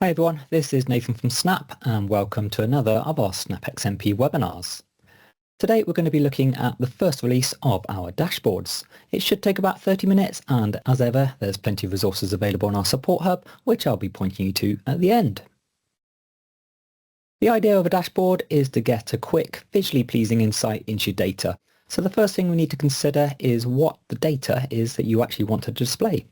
Hi everyone, this is Nathan from Snap and welcome to another of our Snap XMP webinars. Today we're going to be looking at the first release of our dashboards. It should take about 30 minutes and as ever there's plenty of resources available on our support hub which I'll be pointing you to at the end. The idea of a dashboard is to get a quick, visually pleasing insight into your data. So the first thing we need to consider is what the data is that you actually want to display.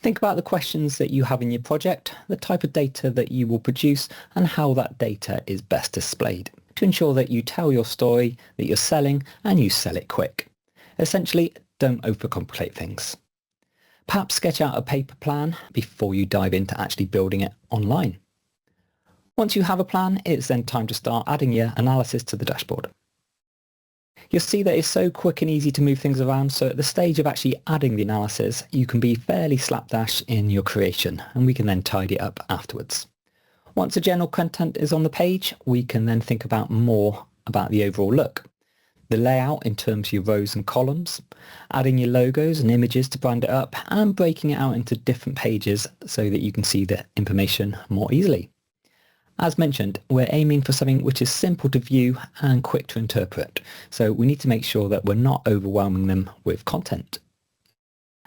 Think about the questions that you have in your project, the type of data that you will produce and how that data is best displayed to ensure that you tell your story, that you're selling and you sell it quick. Essentially, don't overcomplicate things. Perhaps sketch out a paper plan before you dive into actually building it online. Once you have a plan, it's then time to start adding your analysis to the dashboard. You'll see that it's so quick and easy to move things around, so at the stage of actually adding the analysis, you can be fairly slapdash in your creation, and we can then tidy it up afterwards. Once the general content is on the page, we can then think about more about the overall look. The layout in terms of your rows and columns, adding your logos and images to brand it up, and breaking it out into different pages so that you can see the information more easily. As mentioned, we're aiming for something which is simple to view and quick to interpret, so we need to make sure that we're not overwhelming them with content.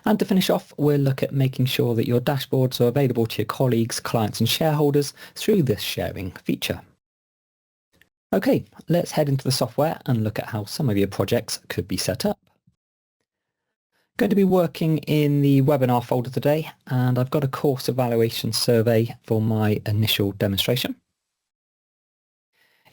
And to finish off, we'll look at making sure that your dashboards are available to your colleagues, clients and shareholders through this sharing feature. Okay, let's head into the software and look at how some of your projects could be set up. Going to be working in the webinar folder today, and I've got a course evaluation survey for my initial demonstration.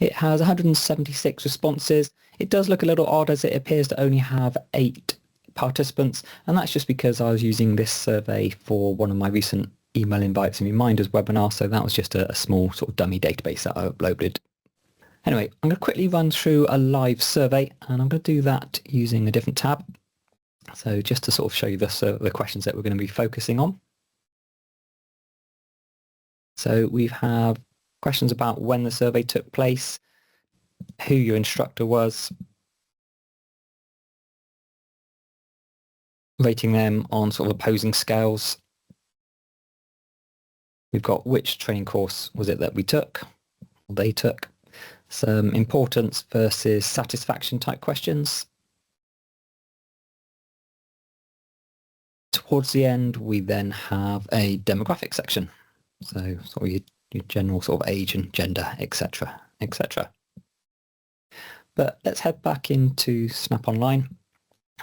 It has 176 responses. It does look a little odd as it appears to only have 8 participants, and that's just because I was using this survey for one of my recent email invites and reminders webinars, so that was just a small sort of dummy database that I uploaded. Anyway, I'm going to quickly run through a live survey, and I'm going to do that using a different tab. So just to sort of show you the questions that we're going to be focusing on. So we have questions about when the survey took place, who your instructor was, rating them on sort of opposing scales. We've got which training course was it that we took, or they took, some importance versus satisfaction type questions. Towards the end, we then have a demographic section. So sort of your general sort of age and gender, etc., etc. But let's head back into Snap Online,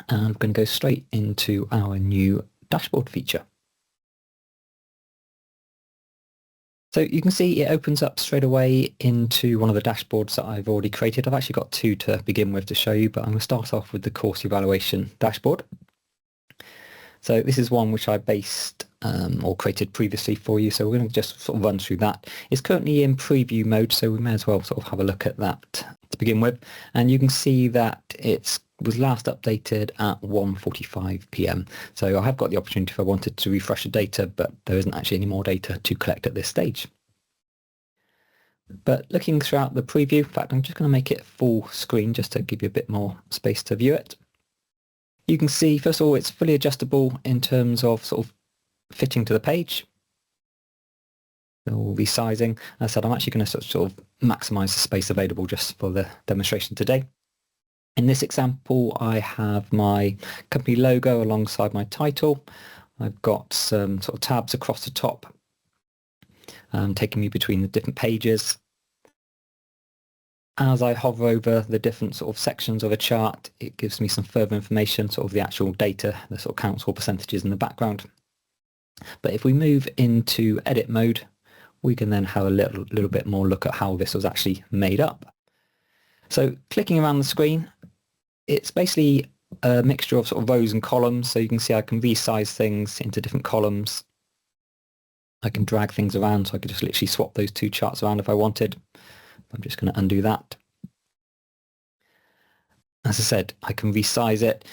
and I'm going to go straight into our new dashboard feature. So you can see it opens up straight away into one of the dashboards that I've already created. I've actually got 2 to begin with to show you, but I'm going to start off with the course evaluation dashboard. So this is one which I based or created previously for you, so we're going to just sort of run through that. It's currently in preview mode, so we may as well sort of have a look at that to begin with. And you can see that it was last updated at 1:45 p.m. So I have got the opportunity if I wanted to refresh the data, but there isn't actually any more data to collect at this stage. But looking throughout the preview, in fact, I'm just going to make it full screen just to give you a bit more space to view it. You can see, first of all, it's fully adjustable in terms of sort of fitting to the page. All resizing. As I said, I'm actually going to sort of maximize the space available just for the demonstration today. In this example, I have my company logo alongside my title. I've got some sort of tabs across the top, taking me between the different pages. As I hover over the different sort of sections of a chart, it gives me some further information, sort of the actual data, the sort of counts or percentages in the background. But if we move into edit mode, we can then have a little bit more look at how this was actually made up. So clicking around the screen, it's basically a mixture of sort of rows and columns. So you can see I can resize things into different columns. I can drag things around, so I could just literally swap those 2 charts around if I wanted. I'm just going to undo that. As I said, I can resize it.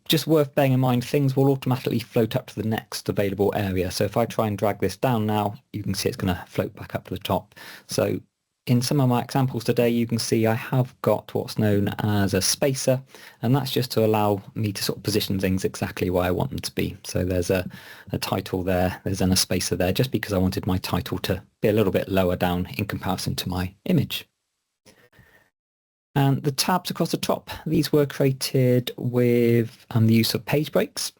Just worth bearing in mind, things will automatically float up to the next available area. So if I try and drag this down now, you can see it's going to float back up to the top. So in some of my examples today, you can see I have got what's known as a spacer, and that's just to allow me to sort of position things exactly where I want them to be. So there's a title there, there's then a spacer there, just because I wanted my title to be a little bit lower down in comparison to my image. And the tabs across the top, these were created with the use of page breaks.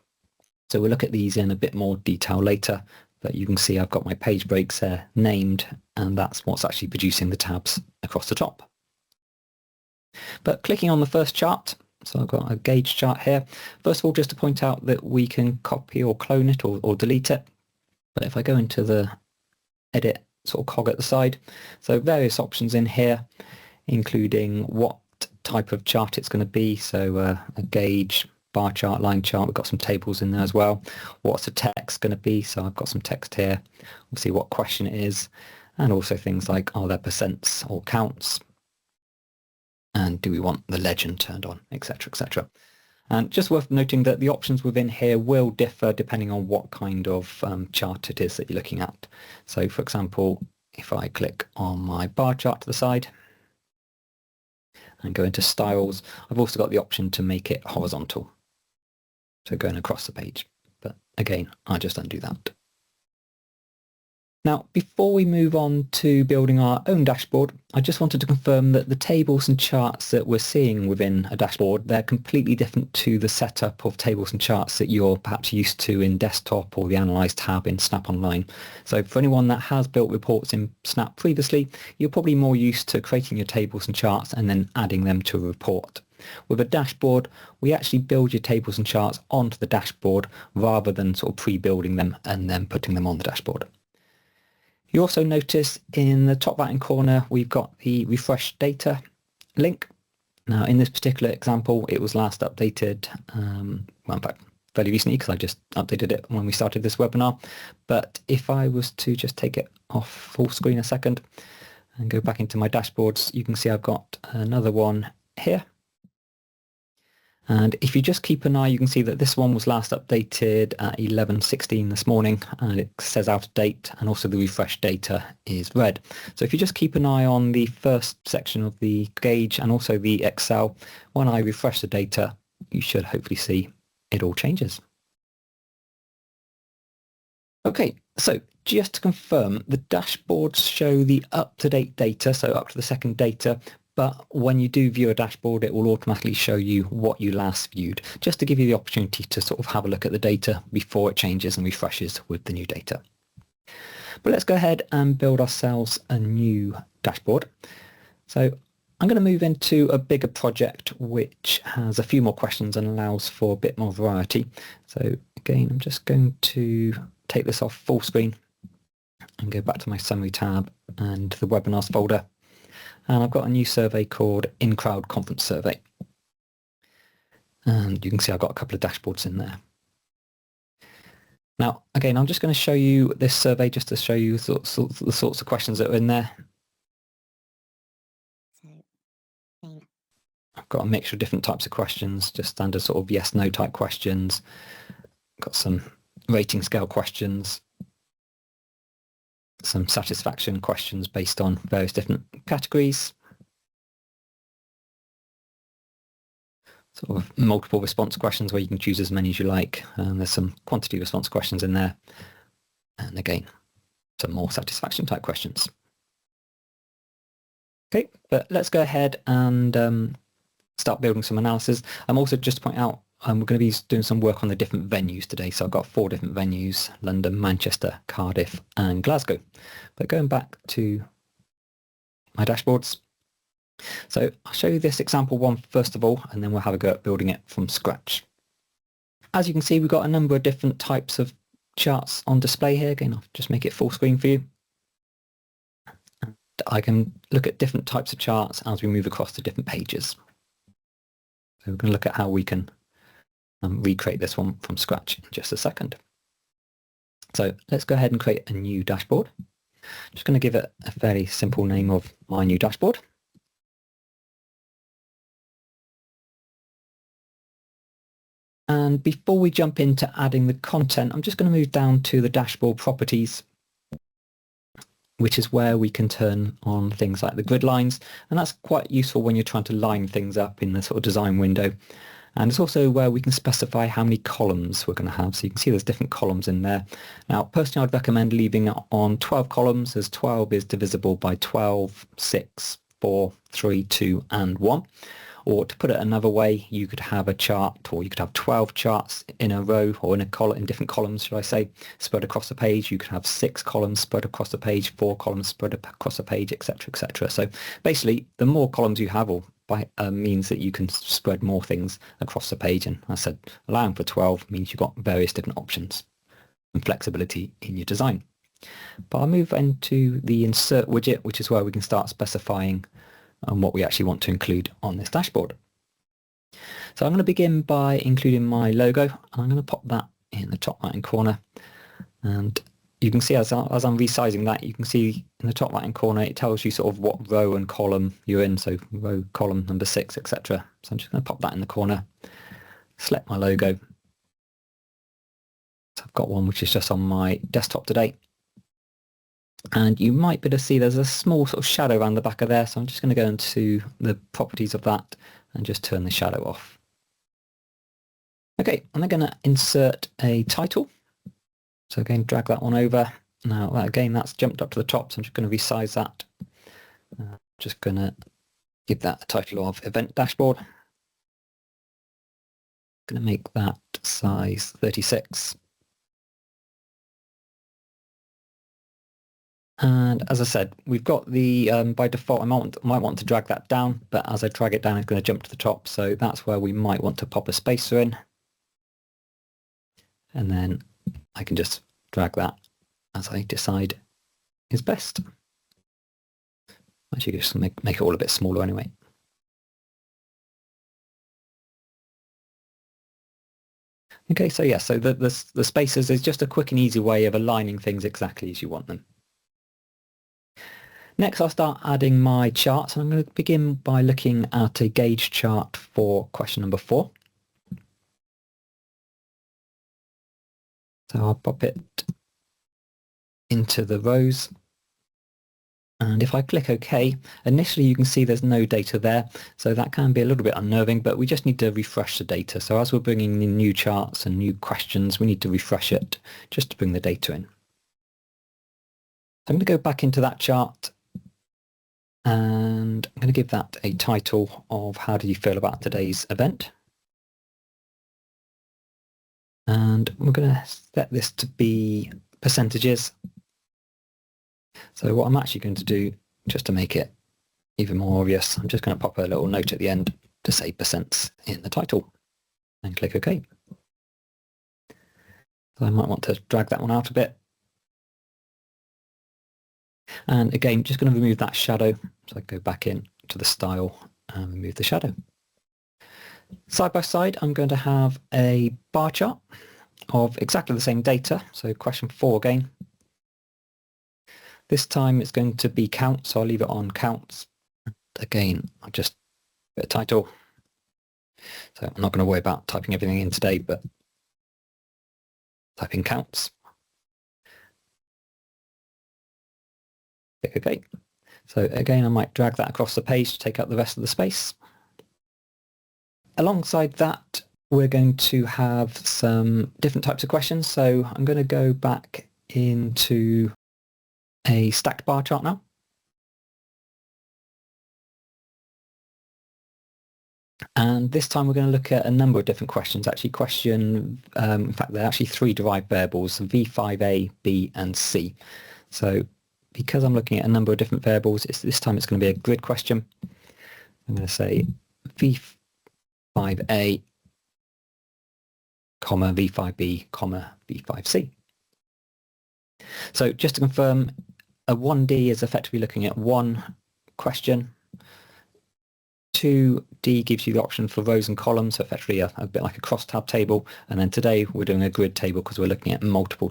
So we'll look at these in a bit more detail later, but you can see I've got my page breaks there named, and that's what's actually producing the tabs across the top. But clicking on the first chart, so I've got a gauge chart here. First of all, just to point out that we can copy or clone it or delete it. But if I go into the edit sort of cog at the side, so various options in here, including what type of chart it's going to be. So a gauge, bar chart, line chart, we've got some tables in there as well. What's the text going to be? So I've got some text here. We'll see what question it is. And also things like, are there percents or counts? And do we want the legend turned on, etc., etc. And just worth noting that the options within here will differ depending on what kind of chart it is that you're looking at. So for example, if I click on my bar chart to the side and go into styles, I've also got the option to make it horizontal. So going across the page, but again, I just undo that. Now, before we move on to building our own dashboard, I just wanted to confirm that the tables and charts that we're seeing within a dashboard, they're completely different to the setup of tables and charts that you're perhaps used to in Desktop or the Analyze tab in Snap Online. So for anyone that has built reports in Snap previously, you're probably more used to creating your tables and charts and then adding them to a report. With a dashboard, we actually build your tables and charts onto the dashboard rather than sort of pre-building them and then putting them on the dashboard. You also notice in the top right-hand corner, we've got the refresh data link. Now, in this particular example, it was last updated, well, in fact, fairly recently because I just updated it when we started this webinar. But if I was to just take it off full screen a second and go back into my dashboards, you can see I've got another one here. And if you just keep an eye, you can see that this one was last updated at 11:16 this morning, and it says out of date, and also the refresh data is red. So if you just keep an eye on the first section of the gauge and also the Excel, when I refresh the data, you should hopefully see it all changes. Okay, so just to confirm, the dashboards show the up-to-date data, so up to the second data, but when you do view a dashboard, it will automatically show you what you last viewed, just to give you the opportunity to sort of have a look at the data before it changes and refreshes with the new data. But let's go ahead and build ourselves a new dashboard. So I'm going to move into a bigger project which has a few more questions and allows for a bit more variety. So again, I'm just going to take this off full screen and go back to my summary tab and the webinars folder. And I've got a new survey called In-Crowd Conference Survey. And you can see I've got a couple of dashboards in there. Now, again, I'm just going to show you this survey just to show you the sorts of questions that are in there. I've got a mixture of different types of questions, just standard sort of yes, no type questions. Got some rating scale questions, some satisfaction questions based on various different categories, sort of multiple response questions where you can choose as many as you like. There's some quantity response questions in there. And again, some more satisfaction type questions. Okay, but let's go ahead and start building some analysis. I'm also just to point out, we're going to be doing some work on the different venues today. So I've got 4 different venues: London, Manchester, Cardiff and Glasgow. But going back to my dashboards. So I'll show you this example one first of all, and then we'll have a go at building it from scratch. As you can see, we've got a number of different types of charts on display here. Again, I'll just make it full screen for you. And I can look at different types of charts as we move across to different pages. So we're going to look at how we can recreate this one from scratch in just a second. So let's go ahead and create a new dashboard. I'm just going to give it a fairly simple name of my new dashboard. And before we jump into adding the content, I'm just going to move down to the dashboard properties. which is where we can turn on things like the grid lines, and that's quite useful when you're trying to line things up in the sort of design window. And it's also where we can specify how many columns we're going to have. So you can see there's different columns in there. Now, personally, I'd recommend leaving it on 12 columns, as 12 is divisible by 12, 6, 4, 3, 2, and 1. Or to put it another way, you could have a chart, or you could have 12 charts in a row, or in a column, in different columns, should I say, spread across the page. You could have 6 columns spread across the page, 4 columns spread across the page, etc., etc. So basically, the more columns you have, or means that you can spread more things across the page. And as I said, allowing for 12 means you've got various different options and flexibility in your design. But I'll move into the insert widget, which is where we can start specifying what we actually want to include on this dashboard. So I'm going to begin by including my logo. I'm going to pop that in the top right hand corner, and you can see as I'm resizing that, you can see in the top right hand corner it tells you sort of what row and column you're in, so row, column number 6, etc. So I'm just going to pop that in the corner, select my logo. So I've got one which is just on my desktop today. And you might be able to see there's a small sort of shadow around the back of there, so I'm just going to go into the properties of that and just turn the shadow off. Okay, I'm going to insert a title. So again, drag that one over. Now, again, that's jumped up to the top, so I'm just going to resize that. Just going to give that a title of Event Dashboard. Going to make that size 36. And as I said, we've got the, by default, I might want to drag that down, but as I drag it down, it's going to jump to the top. So that's where we might want to pop a spacer in. And then I can just drag that as I decide is best. Actually, just make it all a bit smaller anyway. Okay, so yeah, so the spacers is just a quick and easy way of aligning things exactly as you want them. Next, I'll start adding my charts, and I'm going to begin by looking at a gauge chart for question number 4. So I'll pop it into the rows. And if I click OK, initially you can see there's no data there. So that can be a little bit unnerving, but we just need to refresh the data. So as we're bringing in new charts and new questions, we need to refresh it just to bring the data in. I'm going to go back into that chart, and I'm going to give that a title of how do you feel about today's event. And we're going to set this to be percentages. So what I'm actually going to do, just to make it even more obvious, I'm just going to pop a little note at the end to say percents in the title and click OK. So I might want to drag that one out a bit. And again, just going to remove that shadow. So I go back in to the style and remove the shadow. Side by side, I'm going to have a bar chart of exactly the same data. So question 4 again. This time it's going to be count, so I'll leave it on counts. Again, I'll just put a title. So I'm not going to worry about typing everything in today, but type in counts. Click OK. So again, I might drag that across the page to take up the rest of the space. Alongside that, we're going to have some different types of questions. So I'm going to go back into a stacked bar chart now. And this time we're going to look at a number of different questions. Actually, in fact, there are actually 3 derived variables, V5A, B, and C. So because I'm looking at a number of different variables, this time it's going to be a grid question. I'm going to say V5A, comma, V5B, comma, V5C. So just to confirm, a 1D is effectively looking at one question. 2D gives you the option for rows and columns, so effectively a bit like a crosstab table. And then today we're doing a grid table because we're looking at multiple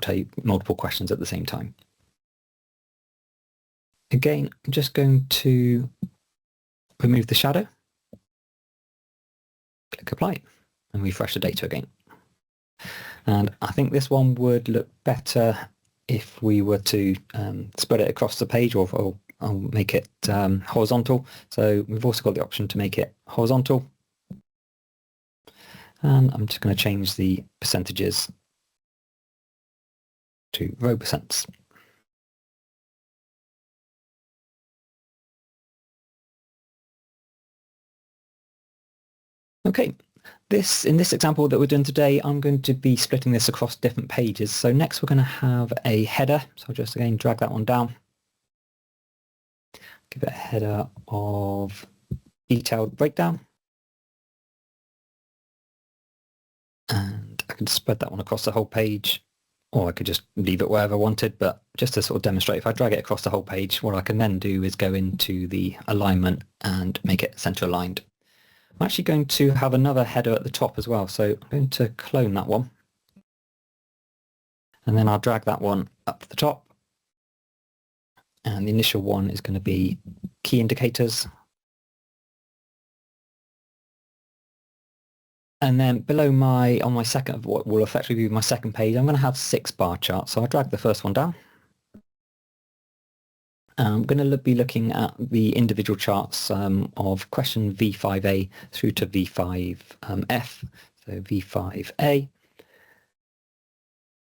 questions at the same time. Again, I'm just going to remove the shadow, click apply, and refresh the data again. And I think this one would look better if we were to spread it across the page, or I'll make it horizontal. So we've also got the option to make it horizontal. And I'm just going to change the percentages to row percents. Okay, in this example that we're doing today, I'm going to be splitting this across different pages. So next we're going to have a header. So I'll just again drag that one down. Give it a header of detailed breakdown. And I can spread that one across the whole page, or I could just leave it wherever I wanted, but just to sort of demonstrate, if I drag it across the whole page, what I can then do is go into the alignment and make it center aligned. I'm actually going to have another header at the top as well, so I'm going to clone that one. And then I'll drag that one up to the top. And the initial one is going to be key indicators. And then below on my second, what will effectively be my second page, I'm going to have 6 bar charts. So I'll drag the first one down. I'm going to be looking at the individual charts of question V5A through to V5F. So V5A.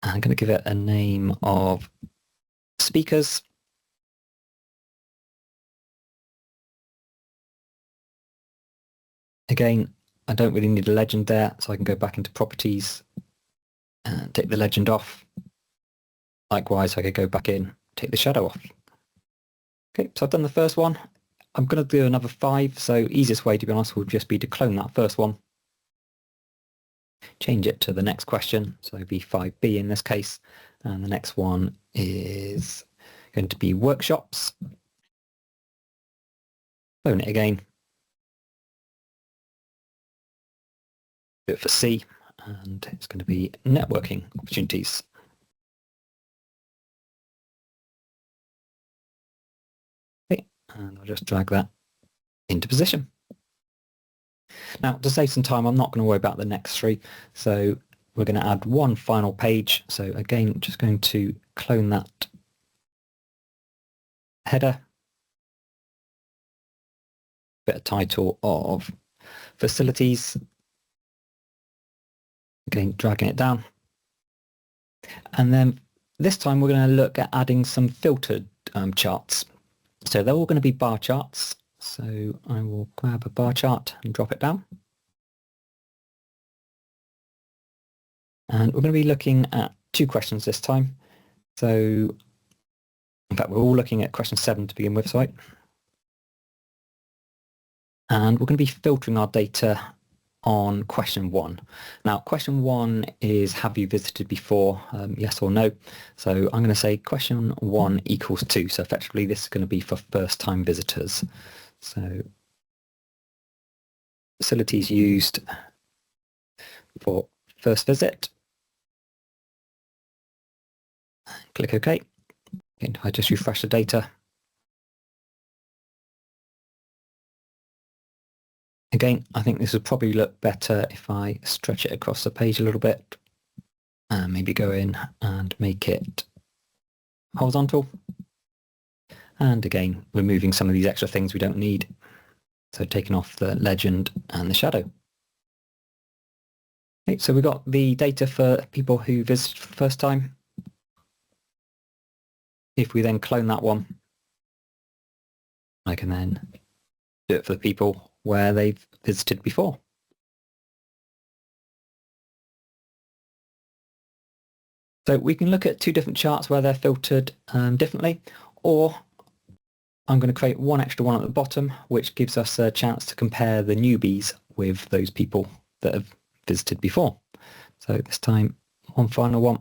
I'm going to give it a name of speakers. Again, I don't really need a legend there, so I can go back into properties and take the legend off. Likewise, I could go back in, take the shadow off. Okay, so I've done the first one. I'm going to do another 5, so easiest way to be honest would just be to clone that first one. Change it to the next question, so V5B in this case, and the next one is going to be workshops. Clone it again. Do it for C, and it's going to be networking opportunities. Okay, and I'll just drag that into position. Now, to save some time, I'm not going to worry about the next 3, so we're going to add one final page. So again, just going to clone that header, bit of title of facilities, again dragging it down, and then this time we're going to look at adding some filtered charts. So they're all going to be bar charts, so I will grab a bar chart and drop it down, and we're going to be looking at 2 questions this time. So in fact, we're all looking at question 7 to begin with, sorry. And we're going to be filtering our data on question 1. Now, question 1 is, have you visited before? Yes or no. So I'm going to say question 1 equals 2. So effectively, this is going to be for first-time visitors. So facilities used for first visit. Click OK. And I just refresh the data. Again, I think this would probably look better if I stretch it across the page a little bit and maybe go in and make it horizontal. And again, removing some of these extra things we don't need. So taking off the legend and the shadow. Okay, so we've got the data for people who visit for the first time. If we then clone that one, I can then do it for the people where they've visited before. So we can look at 2 different charts where they're filtered differently, or I'm going to create one extra one at the bottom, which gives us a chance to compare the newbies with those people that have visited before. So this time, one final one.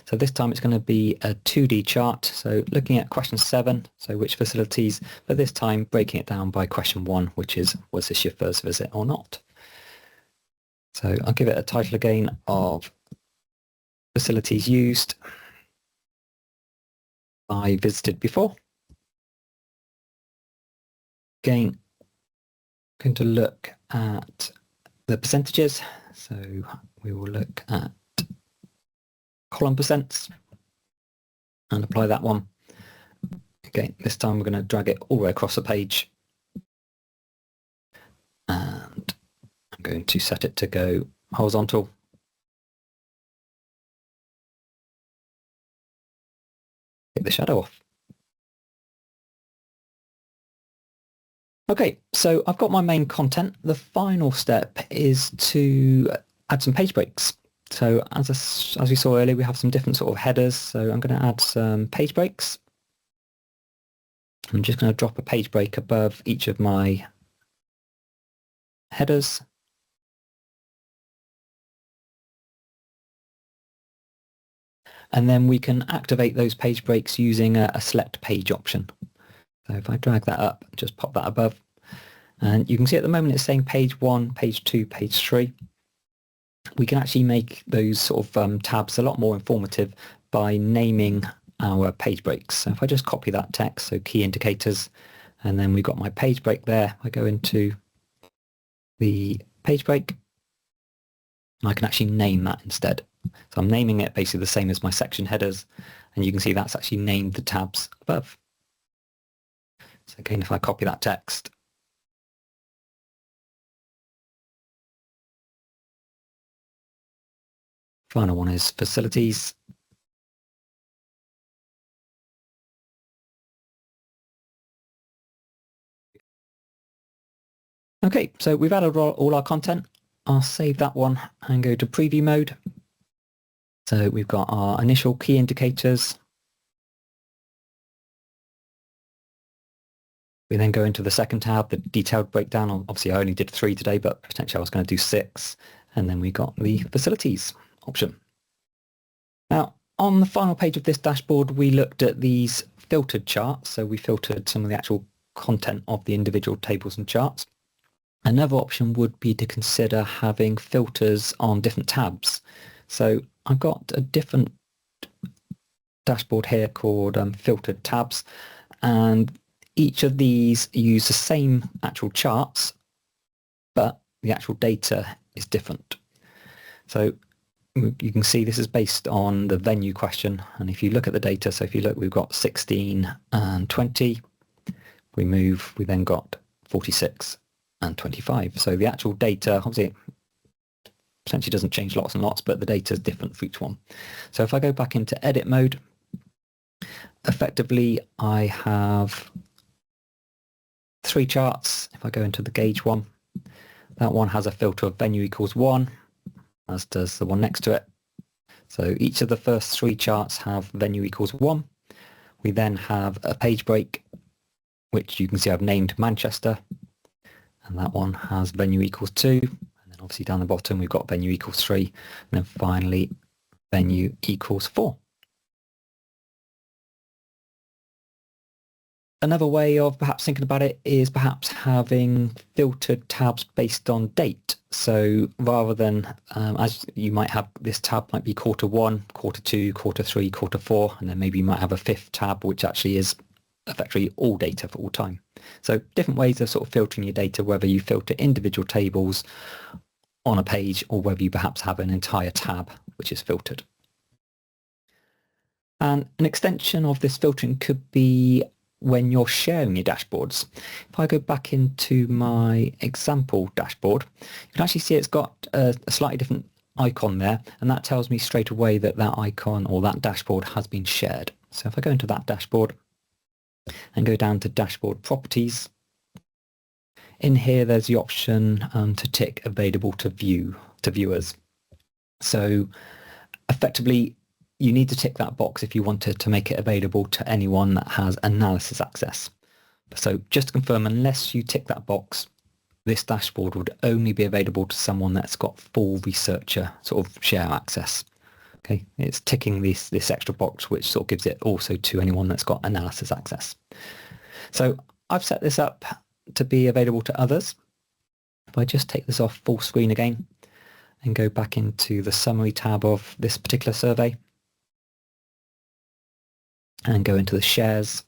So this time it's going to be a 2D chart. So looking at question 7, so which facilities, but this time breaking it down by question 1, which is, was this your first visit or not? So I'll give it a title again of facilities used I visited before. Again, going to look at the percentages. So we will look at column percents. and apply that one. Okay, this time we're going to drag it all the way across the page. And I'm going to set it to go horizontal. Take the shadow off. Okay, so I've got my main content. The final step is to add some page breaks. So as we saw earlier, we have some different sort of headers. So I'm going to add some page breaks. I'm just going to drop a page break above each of my headers. And then we can activate those page breaks using a select page option. So if I drag that up, just pop that above, and you can see at the moment it's saying page 1, page 2, page 3. We can actually make those sort of tabs a lot more informative by naming our page breaks. So if I just copy that text, so key indicators, and then we've got my page break there. I go into the page break, and I can actually name that instead. So I'm naming it basically the same as my section headers, and you can see that's actually named the tabs above. So again, if I copy that text, final one is facilities. Okay, so we've added all our content. I'll save that one and go to preview mode. So we've got our initial key indicators. We then go into the second tab, the detailed breakdown. Obviously, I only did 3 today, but potentially I was going to do 6. And then we got the facilities option. Now, on the final page of this dashboard, we looked at these filtered charts. So we filtered some of the actual content of the individual tables and charts. Another option would be to consider having filters on different tabs. So I've got a different dashboard here called filtered tabs, and each of these use the same actual charts, but the actual data is different. So you can see this is based on the venue question, and if you look at the data, so if you look, we've got 16 and 20, we then got 46 and 25. So the actual data, obviously, potentially doesn't change lots and lots, but the data is different for each one. So if I go back into edit mode, effectively I have 3 charts. If I go into the gauge one, that one has a filter of venue equals 1, as does the one next to it. So each of the first 3 charts have venue equals 1. We then have a page break, which you can see I've named Manchester, and that one has venue equals 2. And then obviously down the bottom we've got venue equals 3, and then finally venue equals 4. Another way of perhaps thinking about it is perhaps having filtered tabs based on date. So rather than, as you might have, this tab might be quarter 1, quarter 2, quarter 3, quarter 4, and then maybe you might have a 5th tab, which actually is effectively all data for all time. So different ways of sort of filtering your data, whether you filter individual tables on a page or whether you perhaps have an entire tab which is filtered. And an extension of this filtering could be when you're sharing your dashboards. If I go back into my example dashboard, you can actually see it's got a slightly different icon there, and that tells me straight away that that icon or that dashboard has been shared. So if I go into that dashboard and go down to dashboard properties, in here there's the option to tick available to viewers. So effectively you need to tick that box if you wanted to make it available to anyone that has analysis access. So just to confirm, unless you tick that box, this dashboard would only be available to someone that's got full researcher sort of share access. Okay, it's ticking this extra box, which sort of gives it also to anyone that's got analysis access. So I've set this up to be available to others. If I just take this off full screen again and go back into the summary tab of this particular survey and go into the shares.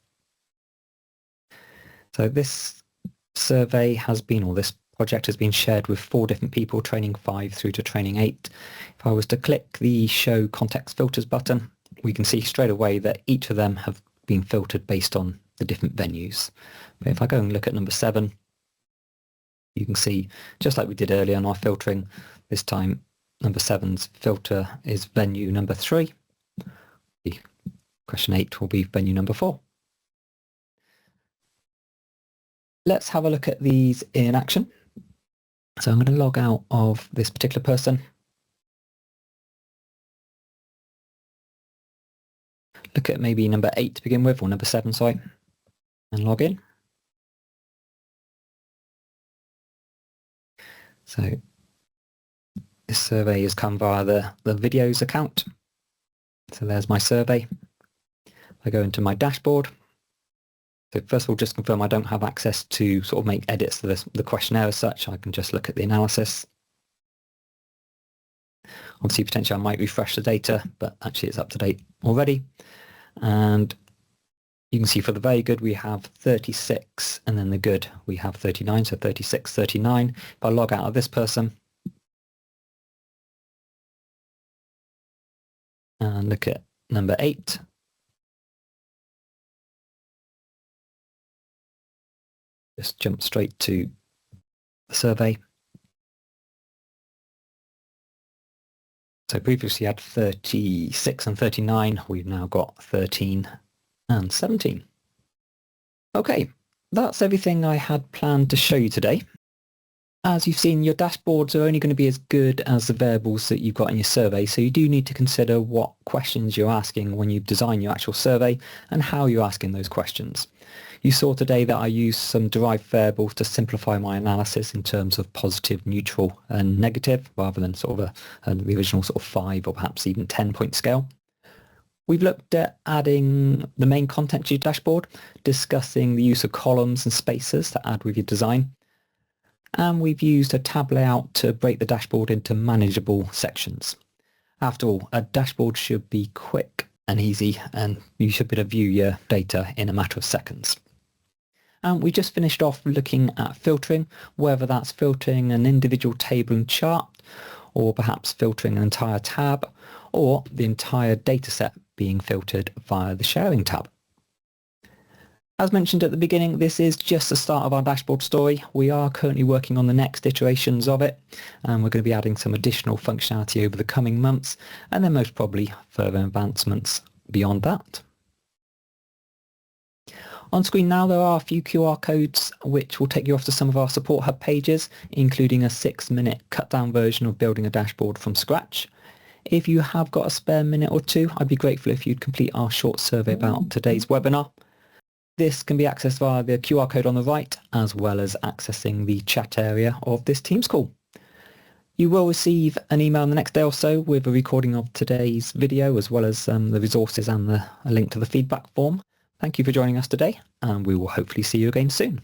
So this survey has been, or this project has been shared with 4 different people, training 5 through to training 8. If I was to click the show context filters button, we can see straight away that each of them have been filtered based on the different venues. But if I go and look at number 7, you can see, just like we did earlier on our filtering, this time number 7's filter is venue number 3. Question 8 will be venue number 4. Let's have a look at these in action. So I'm going to log out of this particular person. Look at maybe number 8 to begin with, or number 7, sorry, and log in. So this survey has come via the videos account. So there's my survey. I go into my dashboard. So first of all, just confirm I don't have access to sort of make edits to the questionnaire as such. I can just look at the analysis. Obviously, potentially I might refresh the data, but actually it's up to date already. And you can see for the very good we have 36, and then the good we have 39, so 36, 39. If I log out of this person and look at number 8, just jump straight to the survey. So previously had 36 and 39, we've now got 13 and 17. Okay, that's everything I had planned to show you today. As you've seen, your dashboards are only going to be as good as the variables that you've got in your survey, so you do need to consider what questions you're asking when you design your actual survey and how you're asking those questions. You saw today that I used some derived variables to simplify my analysis in terms of positive, neutral and negative, rather than sort of the original sort of 5 or perhaps even 10-point scale. We've looked at adding the main content to your dashboard, discussing the use of columns and spaces to add with your design. And we've used a tab layout to break the dashboard into manageable sections. After all, a dashboard should be quick and easy, and you should be able to view your data in a matter of seconds. And we just finished off looking at filtering, whether that's filtering an individual table and chart, or perhaps filtering an entire tab, or the entire dataset being filtered via the sharing tab. As mentioned at the beginning, this is just the start of our dashboard story. We are currently working on the next iterations of it, and we're going to be adding some additional functionality over the coming months, and then most probably further advancements beyond that. On screen now there are a few QR codes which will take you off to some of our support hub pages, including a 6-minute cut down version of building a dashboard from scratch. If you have got a spare minute or two, I'd be grateful if you'd complete our short survey about today's webinar. This can be accessed via the QR code on the right, as well as accessing the chat area of this Teams call. You will receive an email in the next day or so with a recording of today's video, as well as the resources and a link to the feedback form. Thank you for joining us today, and we will hopefully see you again soon.